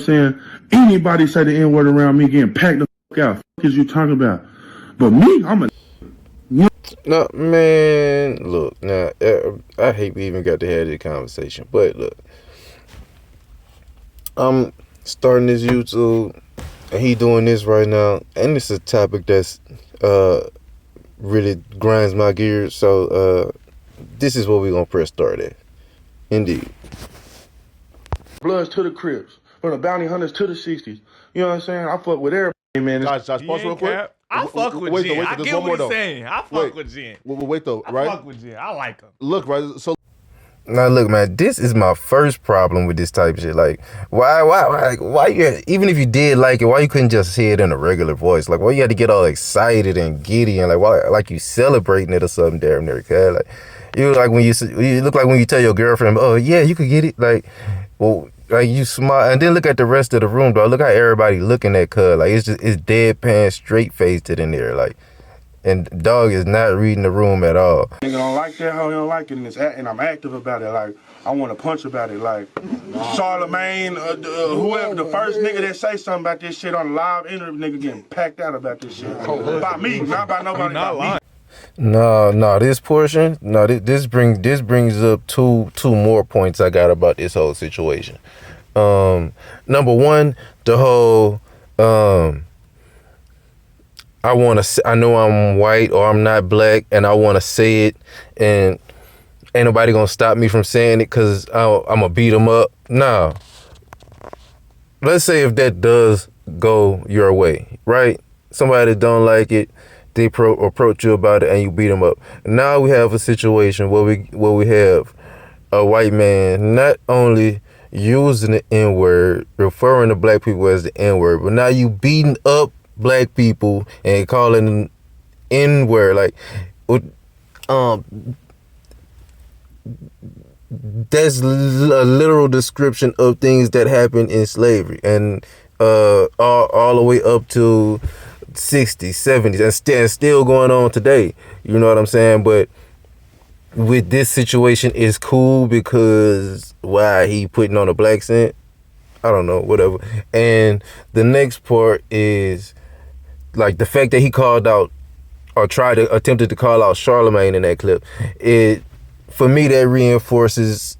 saying? Anybody say the N-word around me getting packed the fuck out. Fuck is you talking about? But me, I'm a... No, man, look, now, I hate we even got to have this conversation, but look, I'm starting this YouTube, and he doing this right now, and it's a topic that's really grinds my gears, so this is what we're gonna press start at. Indeed. Bloods to the Crips, from the Bounty Hunters to the 60s. You know what I'm saying? I fuck with everybody, man. Josh, pause real quick. I fuck with Jen. I get what he's saying. I fuck with Jen. Wait though, right? I fuck with Jen. I like him. Look, right, so... Now look, man, this is my first problem with this type of shit. Like, why you, even if you did like it, why you couldn't just say it in a regular voice? Like, why you had to get all excited and giddy and like you celebrating it or something damn near, cuz? Like, you look like when you tell your girlfriend, oh yeah, you could get it. Like, well, like you smile and then look at the rest of the room, dog. Look how everybody looking at cuz. Like, it's deadpan, straight faced it in there. Like, and dog is not reading the room at all. Nigga don't like that, how he don't like it, and I'm active about it. Like, I want to punch about it. Like, Charlemagne, whoever, the first nigga that say something about this shit on live interview, nigga getting packed out about this shit. By me, not by nobody. By me. No, this portion, this brings up two more points I got about this whole situation. Number one, the whole I know I'm white or I'm not black and I want to say it and ain't nobody gonna stop me from saying it because I'm gonna beat them up. Nah. Let's say if that does go your way, right? Somebody that don't like it, they approach you about it and you beat them up. Now we have a situation where we have a white man not only using the N-word, referring to black people as the N-word, but now you beating up black people and calling them N-word. Like, that's a literal description of things that happened in slavery and all the way up to 60s, 70s, and still going on today. You know what I'm saying? But with this situation, it's cool because why he putting on a black scent? I don't know, whatever. And the next part is like the fact that he called out or attempted to call out Charlemagne in that clip. For me, that reinforces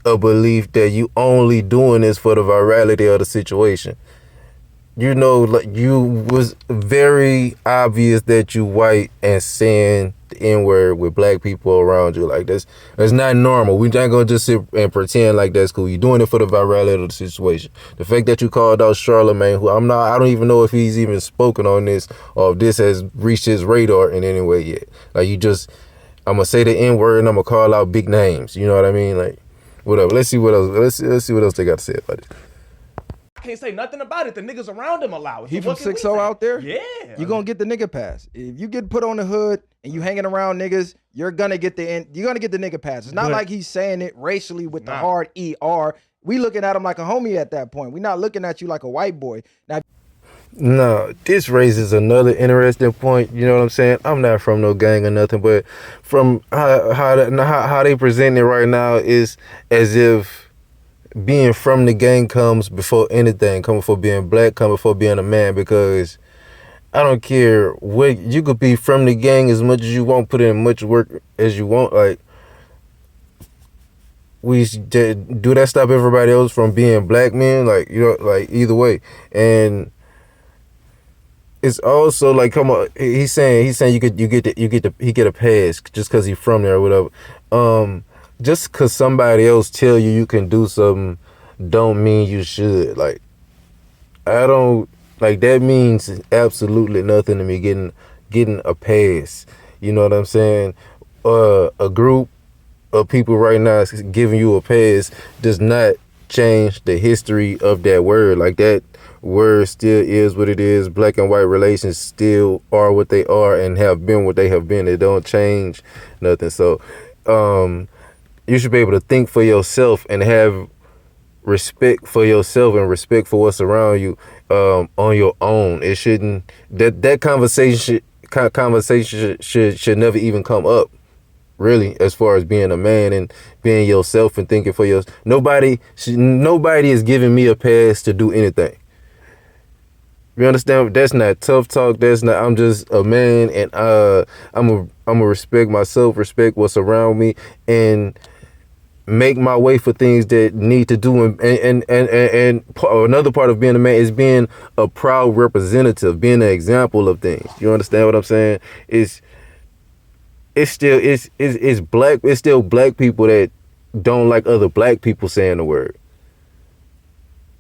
a belief that you only doing this for the virality of the situation. You know, like, you was very obvious that you white and saying the N-word with black people around you. Like, that's not normal. We not gonna just sit and pretend like that's cool. You're doing it for the virality of the situation. The fact that you called out Charlemagne, who I don't even know if he's even spoken on this or if this has reached his radar in any way yet. Like, I'm gonna say the N-word and I'm gonna call out big names. You know what I mean? Like, whatever. Let's see what else. Let's see what else they got to say about it. Can't say nothing about it. The niggas around him allow it. He from 6-0 out there? Yeah. You gonna get the nigga pass. If you get put on the hood and you hanging around niggas, you're gonna get the nigga pass. It's not like he's saying it racially with the hard ER. We looking at him like a homie at that point. We not looking at you like a white boy. Now, no, this raises another interesting point. You know what I'm saying? I'm not from no gang or nothing, but from how they present it right now is as if being from the gang comes before anything, coming before being black, coming before being a man, because I don't care what, you could be from the gang as much as you want, put in much work as you want. Like, do that stop everybody else from being black men? Like, you know, like, either way. And it's also like, come on, he's saying he get a pass just because he's from there or whatever. Just because somebody else tell you can do something don't mean you should. Like, I don't, like, that means absolutely nothing to me, getting a pass. You know what I'm saying? A group of people right now is giving you a pass does not change the history of that word. Like, that word still is what it is. Black and white relations still are what they are and have been what they have been. They don't change nothing. So, you should be able to think for yourself and have respect for yourself and respect for what's around you on your own. It shouldn't, that conversation should never even come up. really, as far as being a man and being yourself and thinking for yourself. Nobody is giving me a pass to do anything. You understand? That's not tough talk. That's not. I'm just a man, and I'm a respect myself, respect what's around me, and make my way for things that need to do. And another part of being a man is being a proud representative, being an example of things. You understand what I'm saying? It's still black people that don't like other black people saying the word.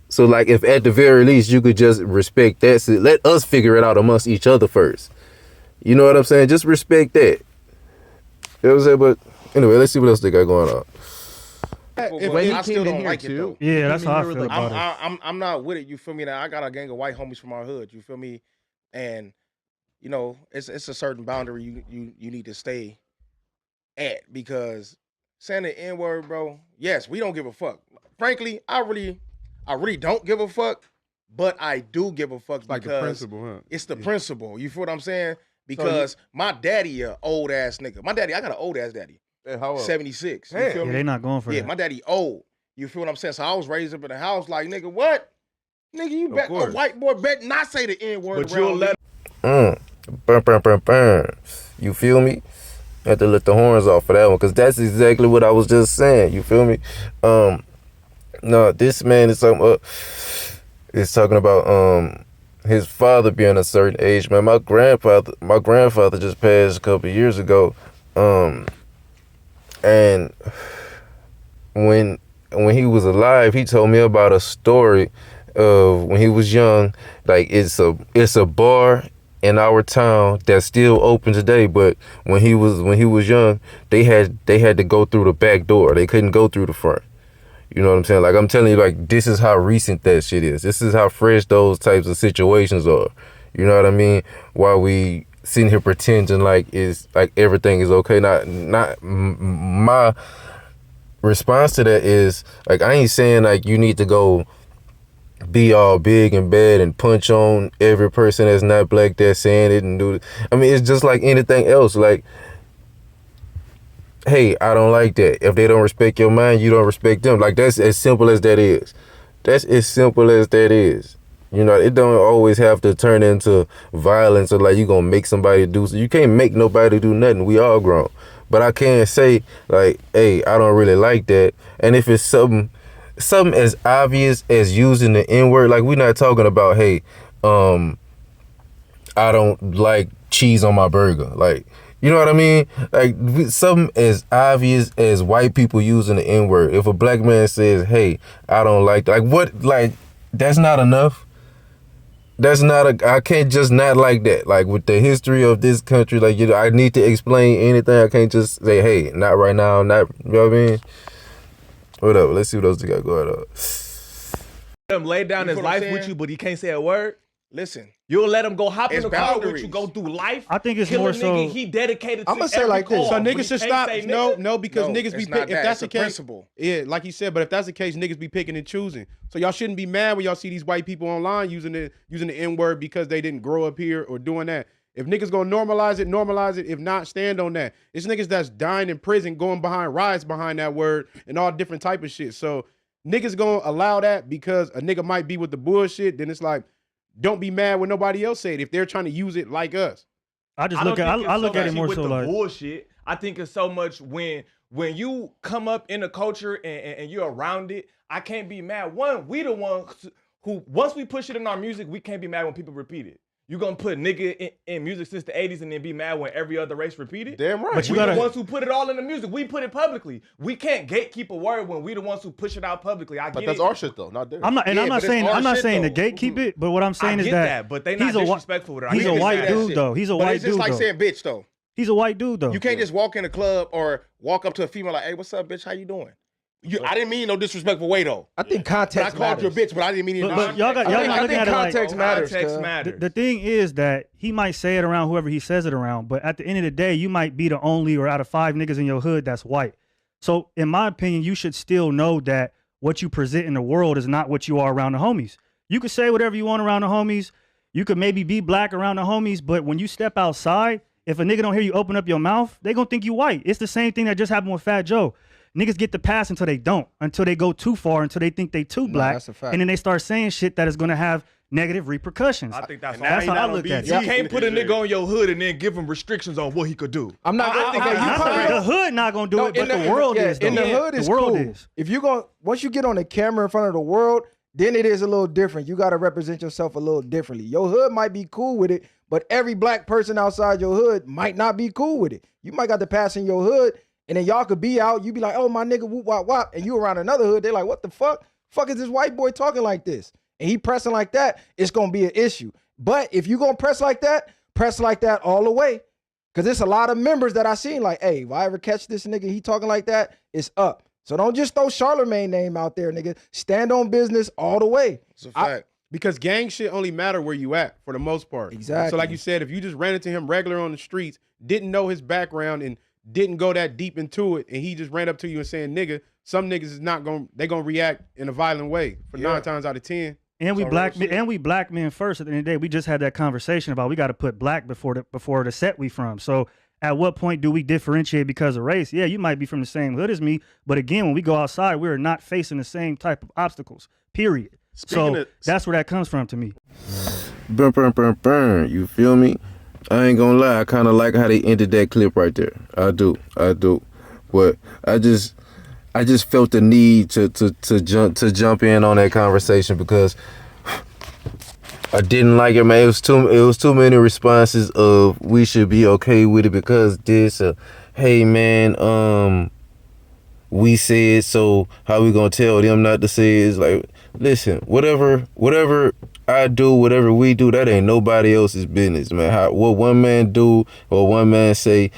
So like, if at the very least you could just respect that, so let us figure it out amongst each other first. You know what I'm saying? Just respect that. You know what I'm saying? But anyway, let's see what else they got going on. I still don't like it though. Yeah, that's how I feel about it. I'm not with it. You feel me? Now I got a gang of white homies from our hood. You feel me? And you know, it's a certain boundary you need to stay at, because saying the N-word, bro. Yes, we don't give a fuck. Frankly, I really don't give a fuck, but I do give a fuck, Like because the principle, huh? it's the principle. You feel what I'm saying? Because my daddy a old ass nigga. My daddy, I got an old ass daddy. Hey, how old? 76. You Damn. feel Yeah, me? they not going for Yeah, that. my daddy old. You feel what I'm saying? So I was raised up in the house like, nigga, what? Nigga, you bet a course. white boy bet not say the N-word But around you'll let Burn. You feel me? I had to let the horns off for that one, because that's exactly what I was just saying. You feel me? No, this man is talking about his father being a certain age. Man, my grandfather just passed a couple of years ago, and when he was alive, he told me about a story of when he was young. Like, it's a bar in our town that's still open today, but when he was young, they had to go through the back door. They couldn't go through the front. You know what I'm saying? Like, I'm telling you, like, this is how recent that shit is. This is how fresh those types of situations are. You know what I mean? While we sitting here pretending like everything is okay. Not my response to that is, like, I ain't saying like you need to go be all big and bad and punch on every person that's not black that's saying it and do it. I mean, it's just like anything else. Like, hey, I don't like that. If they don't respect your mind, you don't respect them. Like, that's as simple as that is. That's as simple as that is. You know, it don't always have to turn into violence or like you gonna make somebody do so. You can't make nobody do nothing. We all grown. But I can't say like, hey, I don't really like that. And if it's something as obvious as using the N-word, like, we're not talking about, hey, I don't like cheese on my burger. Like, you know what I mean? Like, something as obvious as white people using the N-word. If a black man says, hey, I don't like that, like, what, like, that's not enough. I can't just not like that. Like, with the history of this country, like, you know, I need to explain anything. I can't just say, hey, not right now, not, you know what I mean? Whatever, let's see what else they got going on. him lay down his feel what I'm life with saying? you, but he can't say a word. Listen, You'll let him go hop in It's the car with boundaries. you, go through life. I think it's kill more a nigga so- he dedicated to I'ma say every like this. cause, So but niggas he should can't stop. say No, nigga. because No, niggas it's be not pick, if that. that's It's the a case. principle. Yeah, like you said, but if that's the case, niggas be picking and choosing. So y'all shouldn't be mad when y'all see these white people online using the N-word because they didn't grow up here or doing that. If niggas gonna normalize it. If not, stand on that. It's niggas that's dying in prison, going behind riots behind that word and all different type of shit. So niggas gonna allow that because a nigga might be with the bullshit. Then it's like, don't be mad when nobody else say it if they're trying to use it like us. I just I look don't at think I it's look so at it much more with so the like bullshit. I think it's so much when you come up in a culture and you're around it. I can't be mad. One, we the ones who once we push it in our music, we can't be mad when people repeat it. You gonna put nigga in music since the 80s and then be mad when every other race repeat it? Damn right. But you We gotta- the ones who put it all in the music. We put it publicly. We can't gatekeep a word when we the ones who push it out publicly. I But get that's it. our shit though, not theirs. I'm not Yeah, I'm not but it's saying our I'm not shit, saying to though. gatekeep it, but what I'm saying I is get that, but they not he's a disrespectful with it. I he's get a that. white that dude shit. though. He's a But white it's just dude like though. saying bitch though. He's a white dude though. You can't just walk in a club or walk up to a female like, hey, what's up, bitch? How you doing? I didn't mean no disrespectful way though. I think But I context called you a matters. bitch, but I didn't mean it. But y'all not I looking think at it like context matters. Context cuz. matters. the thing is that he might say it around whoever he says it around, but at the end of the day, you might be the only or out of 5 niggas in your hood that's white. So in my opinion, you should still know that what you present in the world is not what you are around the homies. You could say whatever you want around the homies. You could maybe be black around the homies, but when you step outside, If a nigga don't hear you open up your mouth, they gonna think you white. It's the same thing that just happened with Fat Joe. Niggas get the pass until they don't, until they go too far, until they think they too black, that's a fact. and then they start saying shit that is gonna have negative repercussions. I think that's That's how I look at You it. can't put a nigga on your hood and then give him restrictions on what he could do. I'm not. I think okay, that's you The probably- hood not gonna do No, it, but in the world is. In though. the hood is the world cool. is. If you go, once you get on the camera in front of the world, then it is a little different. You got to represent yourself a little differently. Your hood might be cool with it, but every black person outside your hood might not be cool with it. You might got to pass in your hood, and then y'all could be out. You be like, oh, my nigga, whoop, wop, wop. And you around another hood, they're like, what the fuck? Fuck is this white boy talking like this? And he pressing like that, it's going to be an issue. But if you going to press like that all the way. Because there's a lot of members that I seen like, hey, if I ever catch this nigga, he talking like that, it's up. So don't just throw Charlamagne name out there, nigga. Stand on business all the way. It's a fact. Because gang shit only matter where you at for the most part. Exactly. So like you said, if you just ran into him regular on the streets, didn't know his background and didn't go that deep into it, and he just ran up to you and saying nigga, some niggas is not gonna react in a violent way for 9 times out of 10. And we So black real men, shit. and we black men first. At the end of the day, we just had that conversation about we got to put black before the set we from. So at what point do we differentiate because of race? Yeah, you might be from the same hood as me, but again, when we go outside, we're not facing the same type of obstacles. Period. That's where that comes from to me. Burn, burn, burn, burn. You feel me? I ain't gonna lie. I kind of like how they ended that clip right there. I do. But I just felt the need to jump in on that conversation because I didn't like it, man. It was too many responses of we should be okay with it because this. Hey, man. We said so. How we gonna tell them not to say it? It's like, listen, whatever I do, whatever we do, that ain't nobody else's business, man. What one man do or one man say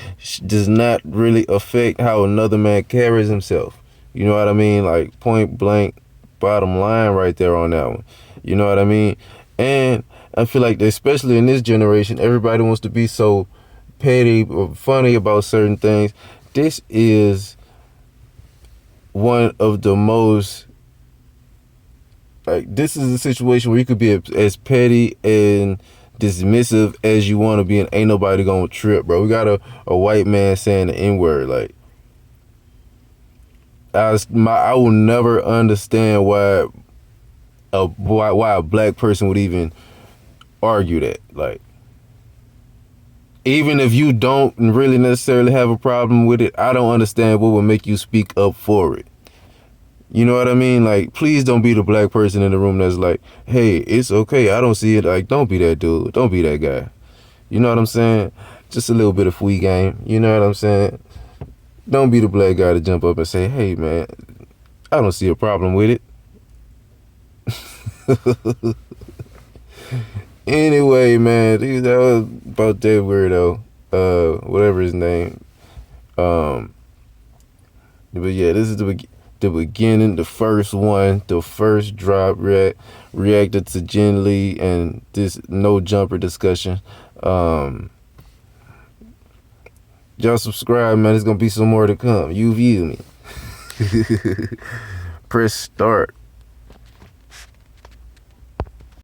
does not really affect how another man carries himself. You know what I mean? Like point blank, bottom line right there on that one. You know what I mean? And I feel like, especially in this generation, everybody wants to be so petty or funny about certain things. This is one of the most, like, this is a situation where you could be as petty and dismissive as you want to be, and ain't nobody gonna trip, bro. We got a white man saying the N-word. Like, I will never understand why a black person would even argue that. Like, even if you don't really necessarily have a problem with it, I don't understand what would make you speak up for it. You know what I mean? Like, please don't be the black person in the room that's like, hey, it's okay, I don't see it. Like, don't be that dude. Don't be that guy. You know what I'm saying? Just a little bit of free game. You know what I'm saying? Don't be the black guy to jump up and say, hey, man, I don't see a problem with it. Anyway, man, that was about that weirdo. Whatever his name. But yeah, this is the beginning, the first one, the first drop reacted to Jen Lee and this no jumper discussion. Y'all subscribe, man. There's gonna be some more to come. You view me. Press start.